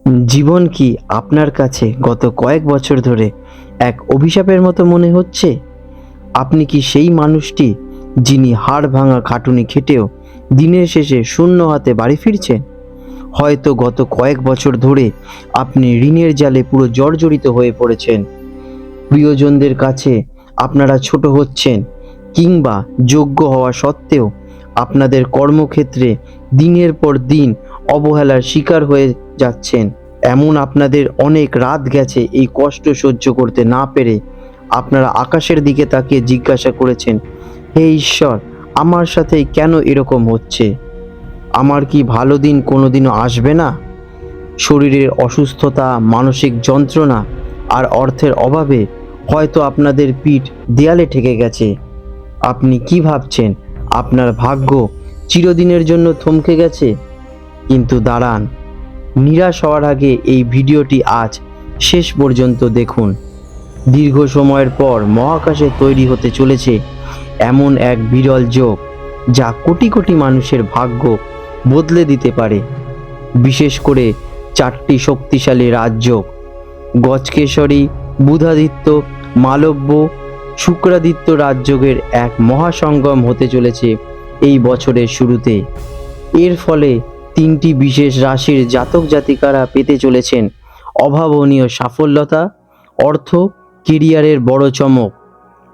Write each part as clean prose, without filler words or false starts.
জীবন কি আপনার কাছে গত কয়েক বছর ধরে এক অভিশাপের মতো মনে হচ্ছে? আপনি কি সেই মানুষটি যিনি হাড় ভাঙা খাটুনি খেটেও দিনের শেষে শূন্য হাতে বাড়ি ফিরছেন? হয়তো গত কয়েক বছর ধরে আপনি ঋণের জালে পুরো জর্জরিত হয়ে পড়েছেন। প্রিয়জনদের কাছে আপনারা ছোট হচ্ছেন, কিংবা যোগ্য হওয়া সত্ত্বেও আপনাদের কর্মক্ষেত্রে দিনের পর দিন অবহেলার শিকার হয়ে যাচ্ছেন। এমন আপনাদের অনেক রাত গেছে এই কষ্ট সহ্য করতে না পেরে আপনারা আকাশের দিকে তাকিয়ে জিজ্ঞাসা করেছেন, হে ঈশ্বর, আমার সাথে কেন এরকম হচ্ছে? আমার কি ভালো দিন কোনোদিনও আসবে না? শরীরের অসুস্থতা, মানসিক যন্ত্রণা আর অর্থের অভাবে হয়তো আপনাদের পিঠ দেয়ালে ঠেকে গেছে। আপনি কি ভাবছেন আপনার ভাগ্য চিরদিনের জন্য থমকে গেছে? কিন্তু দাঁড়ান, নিরাশ হওয়ার আগে এই ভিডিওটি আজ শেষ পর্যন্ত দেখুন। দীর্ঘ সময়ের পর মহাকাশে তৈরি হতে চলেছে এমন এক বিরল যোগ যা কোটি কোটি মানুষের ভাগ্য বদলে দিতে পারে। বিশেষ করে চারটি শক্তিশালী রাজযোগ গজকেশরী, বুধাদিত্য, মালব্য, শুক্রাদিত্য রাজযোগের এক মহাসঙ্গম হতে চলেছে এই বছরের শুরুতে। এর ফলে তিনটি বিশেষ রাশির জাতক জাতিকারা পেতে চলেছেন অভাবনীয় সাফল্যতা, অর্থ, কেরিয়ারের বড় চমক।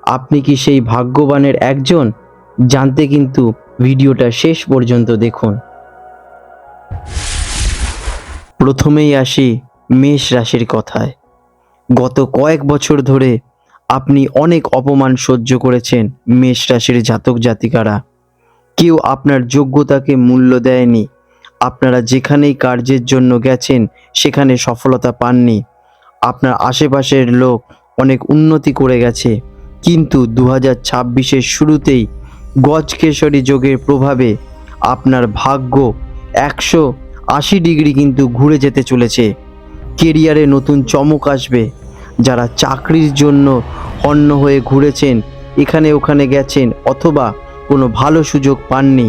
আপনি কি সেই ভাগ্যবানের একজন? জানতে কিন্তু ভিডিওটা শেষ পর্যন্ত দেখুন। প্রথমেই আসি মেষ রাশির কথায়। গত কয়েক বছর ধরে আপনি অনেক অপমান সহ্য করেছেন মেষ রাশির জাতক জাতিকারা। কেউ আপনার যোগ্যতাকে মূল্য দেয়নি। আপনারা যেখানেই কার্যের জন্য গেছেন সেখানে সফলতা পাননি। আপনার আশেপাশের লোক অনেক উন্নতি করে গেছে, কিন্তু 2026-এর শুরুতেই গজকেশরী যোগের প্রভাবে আপনার ভাগ্য 180 ডিগ্রি কিন্তু ঘুরে যেতে চলেছে। কেরিয়ারে নতুন চমক আসবে। যারা চাকরির জন্য হন্য হয়ে ঘুরেছেন, এখানে ওখানে গেছেন, অথবা কোনো ভালো সুযোগ পাননি,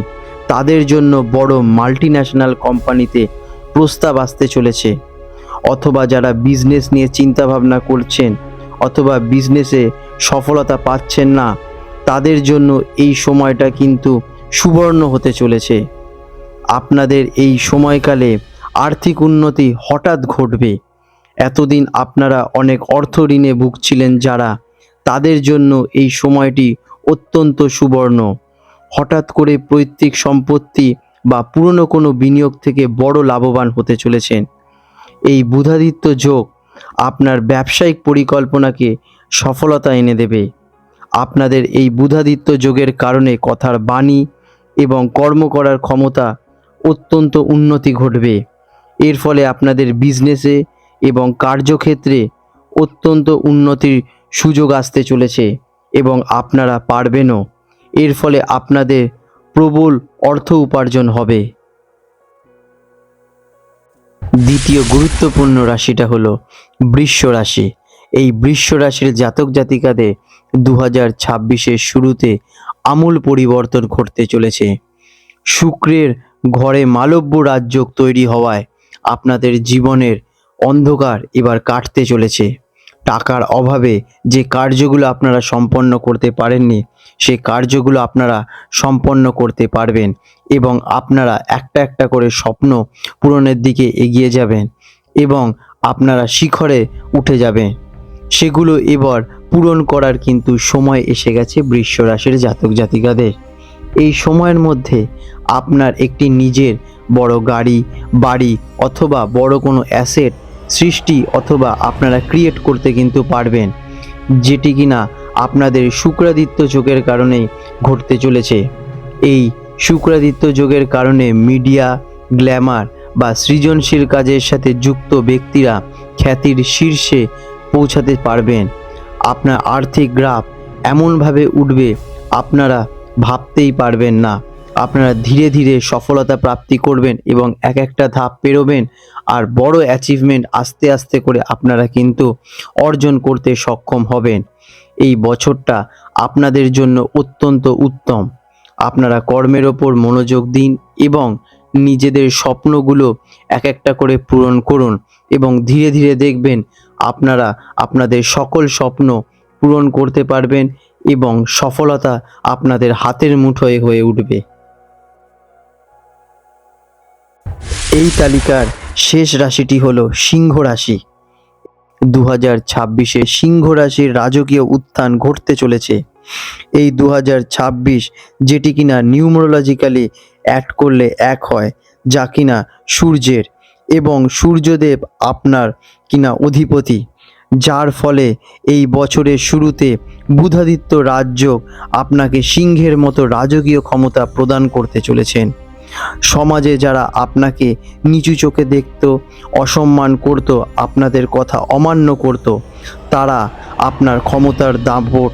তাদের জন্য বড় মাল্টিন্যাশনাল কোম্পানিতে প্রস্তাব আসতে চলেছে। অথবা যারা বিজনেস নিয়ে চিন্তা ভাবনা করছেন অথবা বিজনেসে সফলতা পাচ্ছেন না, তাদের জন্য এই সময়টা কিন্তু সুবর্ণ হতে চলেছে। আপনাদের এই সময়কালে আর্থিক উন্নতি হঠাৎ ঘটবে। এতদিন আপনারা অনেক অর্থ ঋণে ভুগছিলেন যারা, তাদের জন্য এই সময়টি অত্যন্ত সুবর্ণ। হঠাৎ করে পৈতৃক সম্পত্তি বা পুরনো কোনো বিনিয়োগ থেকে বড় লাভবান হতে চলেছেন। এই বুধাদিত্য যোগ আপনার ব্যবসায়িক পরিকল্পনাকে সফলতা এনে দেবে। আপনাদের এই বুধাদিত্য যোগের কারণে কথার বাণী এবং কর্ম করার ক্ষমতা অত্যন্ত উন্নতি ঘটবে। এর ফলে আপনাদের বিজনেসে এবং কার্যক্ষেত্রে অত্যন্ত উন্নতির সুযোগ আসতে চলেছে এবং আপনারা পারবেনও। এর ফলে আপনাদের প্রবল অর্থ উপার্জন হবে। দ্বিতীয় গুরুত্বপূর্ণ রাশিটা হলো বৃষ রাশি। এই বৃষ রাশির জাতক জাতিকাদের 2026-এর শুরুতে আমূল পরিবর্তন ঘটতে চলেছে। শুক্রের ঘরে মালব্য রাজযোগ তৈরি হওয়ায় আপনাদের জীবনের অন্ধকার এবার কাটতে চলেছে। টাকার অভাবে যে কার্যগুলো আপনারা সম্পন্ন করতে পারেননি, সেই কার্যগুলো আপনারা সম্পন্ন করতে পারবেন এবং আপনারা একটা একটা করে স্বপ্ন পূরণের দিকে এগিয়ে যাবেন এবং আপনারা শিখরে উঠে যাবেন। সেগুলো এবার পূরণ করার কিন্তু সময় এসে গেছে বৃষ রাশির জাতক জাতিকাদের। এই সময়ের মধ্যে আপনার একটি নিজের বড় গাড়ি, বাড়ি অথবা বড় কোনো অ্যাসেট সৃষ্টি অথবা আপনারা ক্রিয়েট করতে কিন্তু পারবেন, যেটি কিনা আপনাদের শুক্রাদিত্য যোগের কারণেই ঘটতে চলেছে। এই শুক্রাদিত্য যোগের কারণে মিডিয়া, গ্ল্যামার বা সৃজনশীল কাজের সাথে যুক্ত ব্যক্তিরা খ্যাতির শীর্ষে পৌঁছাতে পারবেন। আপনার আর্থিক গ্রাফ এমনভাবে উঠবে আপনারা ভাবতেই পারবেন না। আপনারা ধীরে ধীরে সফলতা প্রাপ্তি করবেন এবং এক একটা ধাপ পেরোবেন আর বড় অ্যাচিভমেন্ট আস্তে আস্তে করে আপনারা কিন্তু অর্জন করতে সক্ষম হবেন। এই বছরটা আপনাদের জন্য অত্যন্ত উত্তম। আপনারা কর্মের ওপর মনোযোগ দিন এবং নিজেদের স্বপ্নগুলো এক একটা করে পূরণ করুন এবং ধীরে ধীরে দেখবেন আপনারা আপনাদের সকল স্বপ্ন পূরণ করতে পারবেন এবং সফলতা আপনাদের হাতের মুঠোয় হয়ে উঠবে। এই তালিকার শেষ রাশিটি হলো সিংহ রাশি। 2026-এ সিংহ রাশির রাজকীয় উত্থান ঘটতে চলেছে। এই 2026 যেটি কিনা নিউমারোলজিক্যালি অ্যাড করলে এক হয়, যা কিনা সূর্যের, এবং সূর্যদেব আপনার কিনা অধিপতি, যার ফলে এই বছরের শুরুতে বুধাদিত্য রাজযোগ আপনাকে সিংহের মতো রাজকীয় ক্ষমতা প্রদান করতে চলেছেন। সমাজে যারা আপনাকে নিচু চোখে দেখত, অসম্মান করত, আপনাদের কথা অমান্য করত, তারা আপনার ক্ষমতার দাপট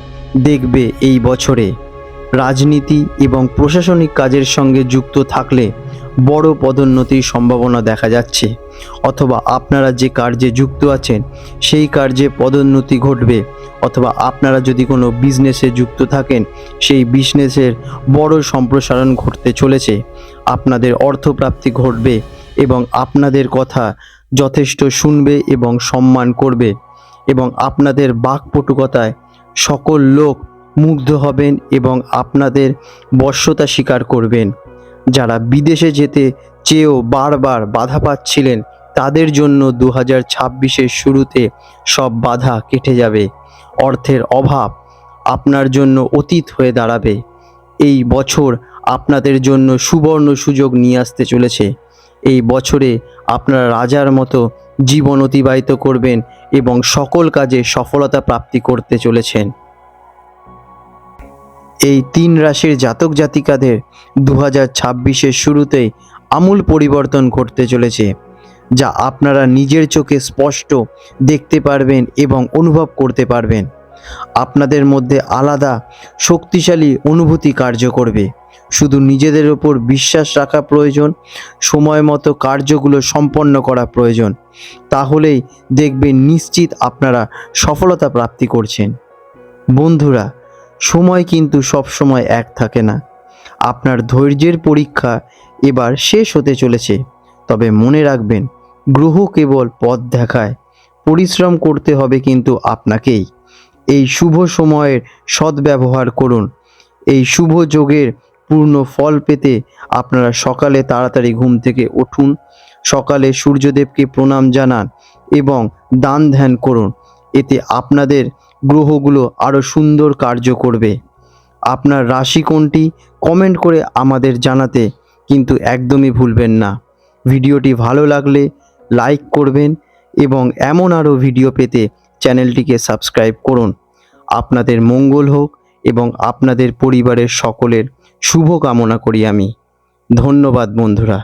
দেখবে এই বছরে। রাজনীতি এবং প্রশাসনিক কাজের সঙ্গে যুক্ত থাকলে বড় পদোন্নতির সম্ভাবনা দেখা যাচ্ছে, অথবা আপনারা যে কার্যে যুক্ত আছেন সেই কার্যে পদোন্নতি ঘটবে, অথবা আপনারা যদি কোনো বিজনেসে যুক্ত থাকেন সেই বিজনেসের বড় সম্প্রসারণ ঘটতে চলেছে। আপনাদের অর্থপ্রাপ্তি ঘটবে এবং আপনাদের কথা যথেষ্ট শুনবে এবং সম্মান করবে, এবং আপনাদের বাকপটুকতায় সকল লোক মুগ্ধ হবেন এবং আপনাদের বশ্যতা স্বীকার করবেন। যারা বিদেশে যেতে চেয়েও বারবার বাধা পাচ্ছিলেন, তাদের জন্য 2026-এর শুরুতে সব বাধা কেটে যাবে। অর্থের অভাব আপনার জন্য অতীত হয়ে দাঁড়াবে। এই বছর আপনাদের জন্য সুবর্ণ সুযোগ নিয়ে আসতে চলেছে। এই বছরে আপনারা রাজার মতো জীবন অতিবাহিত করবেন এবং সকল কাজে সফলতা প্রাপ্তি করতে চলেছেন। এই 3 রাশির জাতক জাতিকাদের 2026-এর শুরুতেই আমূল পরিবর্তন ঘটতে চলেছে, যা আপনারা নিজের চোখে স্পষ্ট দেখতে পারবেন এবং অনুভব করতে পারবেন। আপনাদের মধ্যে আলাদা শক্তিশালী অনুভূতি কার্য করবে। শুধু নিজেদের ওপর বিশ্বাস রাখা প্রয়োজন, সময় মতো কার্যগুলো সম্পন্ন করা প্রয়োজন। তাহলেই দেখবেন নিশ্চিত আপনারা সফলতা প্রাপ্তি করছেন। বন্ধুরা, সময় কিন্তু সব সময় এক থাকে না। আপনার ধৈর্যের পরীক্ষা এবার শেষ হতে চলেছে। তবে মনে রাখবেন, গ্রহ কেবল পথ দেখায়, পরিশ্রম করতে হবে কিন্তু আপনাকেই। এই শুভ সময়ের সদ্ব্যবহার করুন। এই শুভ যোগের পূর্ণ ফল পেতে আপনারা সকালে তাড়াতাড়ি ঘুম থেকে উঠুন, সকালে সূর্যদেবকে প্রণাম জানান এবং দান ধ্যান করুন। এতে আপনাদের গ্রহগুলো আরও সুন্দর কার্য করবে। আপনার রাশি কোনটি কমেন্ট করে আমাদের জানাতে কিন্তু একদমই ভুলবেন না। ভিডিওটি ভালো লাগলে লাইক করবেন এবং এমন আরও ভিডিও পেতে চ্যানেলটিকে সাবস্ক্রাইব করুন। আপনাদের মঙ্গল হোক এবং আপনাদের পরিবারের সকলের শুভ কামনা করি আমি। ধন্যবাদ বন্ধুরা।